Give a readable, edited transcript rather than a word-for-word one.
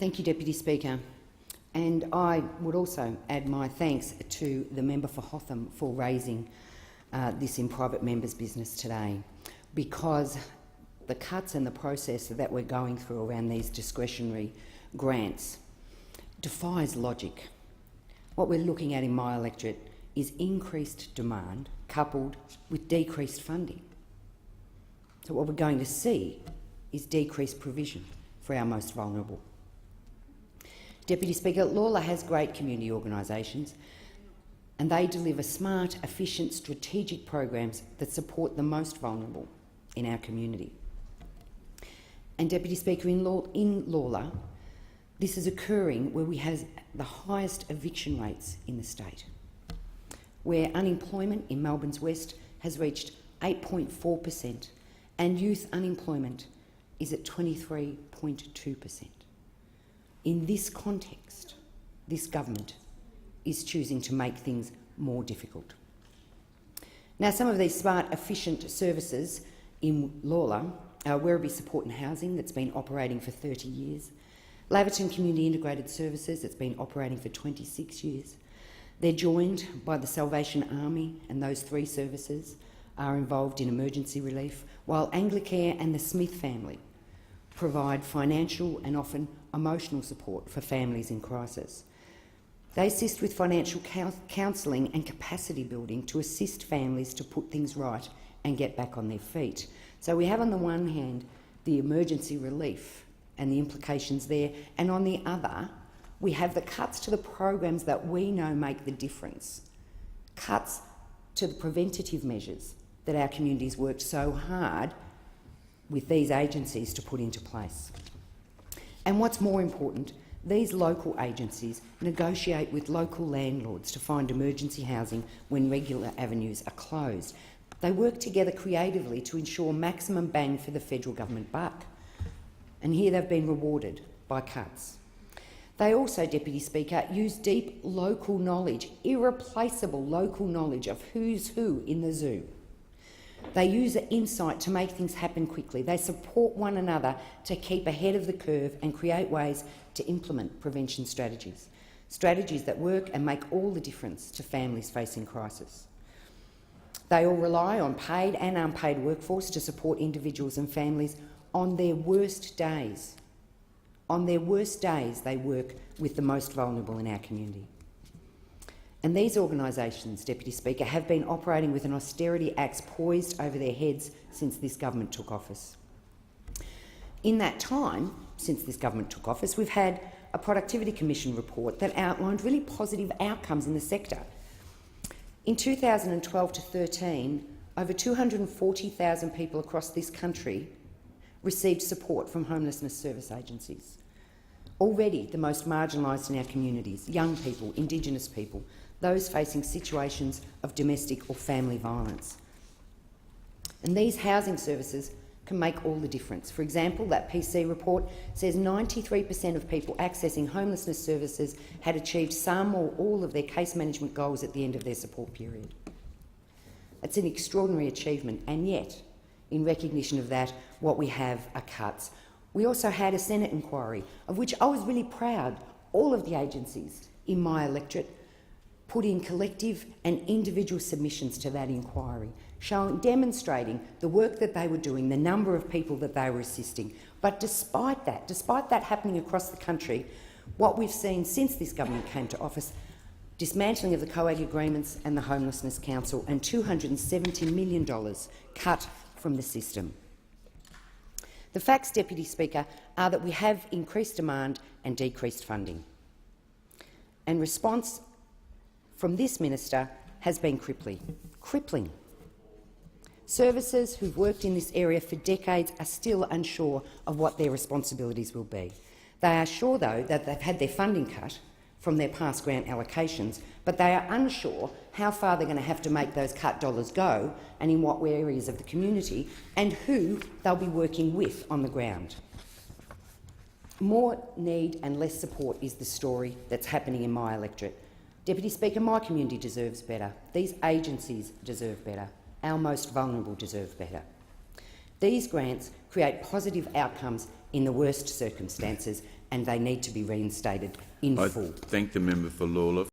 Thank you, Deputy Speaker. And I would also add my thanks to the member for Hotham for raising this in private members' business today, because the cuts and the process that we're going through around these discretionary grants defies logic. What we're looking at in my electorate is increased demand coupled with decreased funding. So what we're going to see is decreased provision for our most vulnerable. Deputy Speaker, Lawler has great community organisations and they deliver smart, efficient, strategic programs that support the most vulnerable in our community. And Deputy Speaker, in Lawler, this is occurring where we have the highest eviction rates in the state, where unemployment in Melbourne's West has reached 8.4% and youth unemployment is at 23.2%. In this context, this government is choosing to make things more difficult. Now, some of these smart, efficient services in Lawler are Werribee Support and Housing, that's been operating for 30 years, Laverton Community Integrated Services, that's been operating for 26 years. They're joined by the Salvation Army, and those three services are involved in emergency relief, while Anglicare and the Smith family provide financial and often emotional support for families in crisis. They assist with financial counselling and capacity building to assist families to put things right and get back on their feet. So we have on the one hand the emergency relief and the implications there, and on the other we have the cuts to the programs that we know make the difference, cuts to the preventative measures that our communities worked so hard with these agencies to put into place. And what's more important, these local agencies negotiate with local landlords to find emergency housing when regular avenues are closed. They work together creatively to ensure maximum bang for the federal government buck. And here they've been rewarded by cuts. They also, Deputy Speaker, use deep local knowledge, irreplaceable local knowledge of who's who in the zoo. They use the insight to make things happen quickly. They support one another to keep ahead of the curve and create ways to implement prevention strategies, strategies that work and make all the difference to families facing crisis. They all rely on paid and unpaid workforce to support individuals and families on their worst days. On their worst days, they work with the most vulnerable in our community. And these organisations, Deputy Speaker, have been operating with an austerity axe poised over their heads since this government took office. In that time, since this government took office, we've had a Productivity Commission report that outlined really positive outcomes in the sector. In 2012 to 13, over 240,000 people across this country received support from homelessness service agencies. Already the most marginalised in our communities, young people, Indigenous people, those facing situations of domestic or family violence. And these housing services can make all the difference. For example, that PC report says 93% of people accessing homelessness services had achieved some or all of their case management goals at the end of their support period. It's an extraordinary achievement, and yet, in recognition of that, what we have are cuts. We also had a Senate inquiry, of which I was really proud. All of the agencies in my electorate put in collective and individual submissions to that inquiry, demonstrating the work that they were doing, the number of people that they were assisting. But despite that happening across the country, what we've seen since this government came to office, dismantling of the COAG agreements and the Homelessness Council, and $270 million cut from the system. The facts, Deputy Speaker, are that we have increased demand and decreased funding. And response from this minister has been crippling. Services who've worked in this area for decades are still unsure of what their responsibilities will be. They are sure, though, that they've had their funding cut from their past grant allocations, but they are unsure how far they're going to have to make those cut dollars go and in what areas of the community, and who they'll be working with on the ground. More need and less support is the story that's happening in my electorate. Deputy Speaker, my community deserves better. These agencies deserve better. Our most vulnerable deserve better. These grants create positive outcomes in the worst circumstances, and they need to be reinstated in I full. thank the member for Lawler.